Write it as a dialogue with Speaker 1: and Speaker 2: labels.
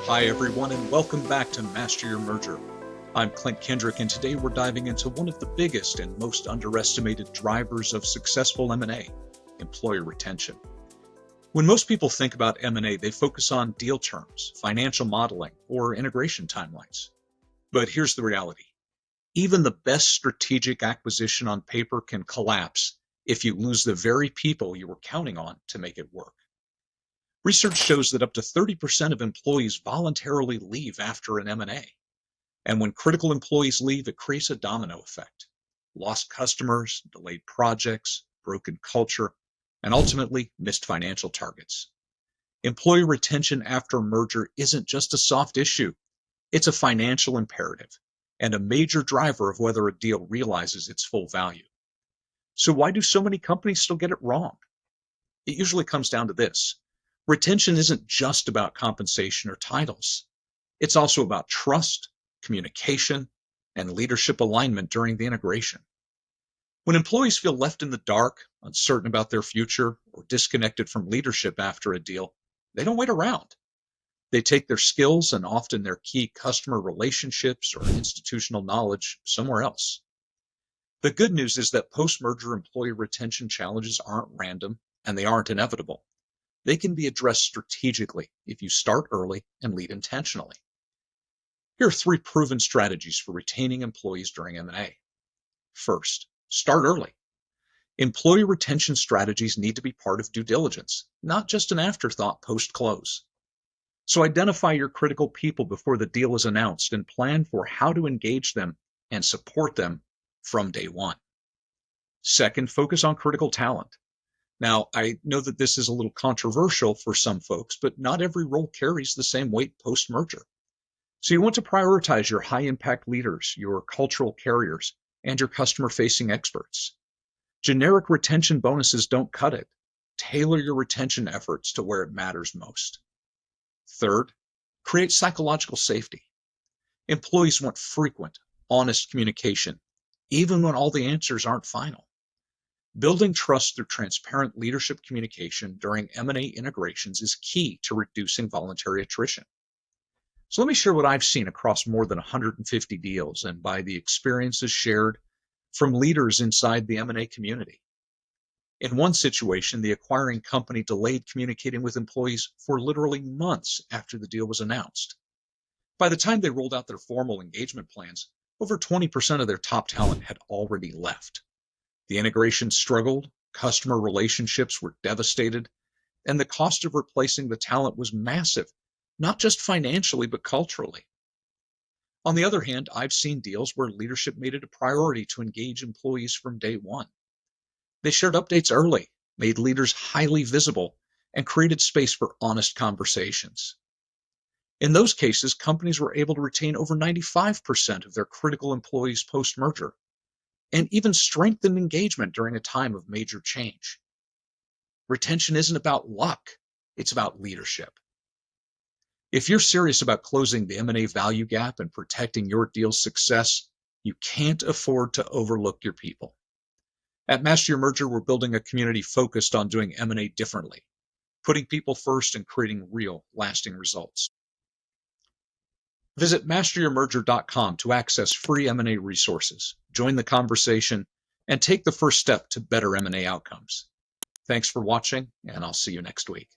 Speaker 1: Hi, everyone, and welcome back to Master Your Merger. I'm Clint Kendrick, and today we're diving into one of the biggest and most underestimated drivers of successful M&A, employee retention. When most people think about M&A, they focus on deal terms, financial modeling, or integration timelines. But here's the reality. Even the best strategic acquisition on paper can collapse if you lose the very people you were counting on to make it work. Research shows that up to 30% of employees voluntarily leave after an M&A. And when critical employees leave, it creates a domino effect. Lost customers, delayed projects, broken culture, and ultimately missed financial targets. Employee retention after a merger isn't just a soft issue. It's a financial imperative and a major driver of whether a deal realizes its full value. So why do so many companies still get it wrong? It usually comes down to this. Retention isn't just about compensation or titles. It's also about trust, communication, and leadership alignment during the integration. When employees feel left in the dark, uncertain about their future, or disconnected from leadership after a deal, they don't wait around. They take their skills and often their key customer relationships or institutional knowledge somewhere else. The good news is that post-merger employee retention challenges aren't random and they aren't inevitable. They can be addressed strategically if you start early and lead intentionally. Here are 3 proven strategies for retaining employees during M&A. First, start early. Employee retention strategies need to be part of due diligence, not just an afterthought post-close. So identify your critical people before the deal is announced and plan for how to engage them and support them from day one. Second, focus on critical talent. Now, I know that this is a little controversial for some folks, but not every role carries the same weight post-merger. So you want to prioritize your high-impact leaders, your cultural carriers, and your customer-facing experts. Generic retention bonuses don't cut it. Tailor your retention efforts to where it matters most. Third, create psychological safety. Employees want frequent, honest communication, even when all the answers aren't final. Building trust through transparent leadership communication during M&A integrations is key to reducing voluntary attrition. So let me share what I've seen across more than 150 deals and by the experiences shared from leaders inside the M&A community. In one situation, the acquiring company delayed communicating with employees for literally months after the deal was announced. By the time they rolled out their formal engagement plans, over 20% of their top talent had already left. The integration struggled, customer relationships were devastated, and the cost of replacing the talent was massive, not just financially, but culturally. On the other hand, I've seen deals where leadership made it a priority to engage employees from day one. They shared updates early, made leaders highly visible, and created space for honest conversations. In those cases, companies were able to retain over 95% of their critical employees post-merger, and even strengthen engagement during a time of major change. Retention isn't about luck, it's about leadership. If you're serious about closing the M&A value gap and protecting your deal's success, you can't afford to overlook your people. At Master Your Merger, we're building a community focused on doing M&A differently, putting people first and creating real, lasting results. Visit masteryourmerger.com to access free M&A resources, join the conversation, and take the first step to better M&A outcomes. Thanks for watching, and I'll see you next week.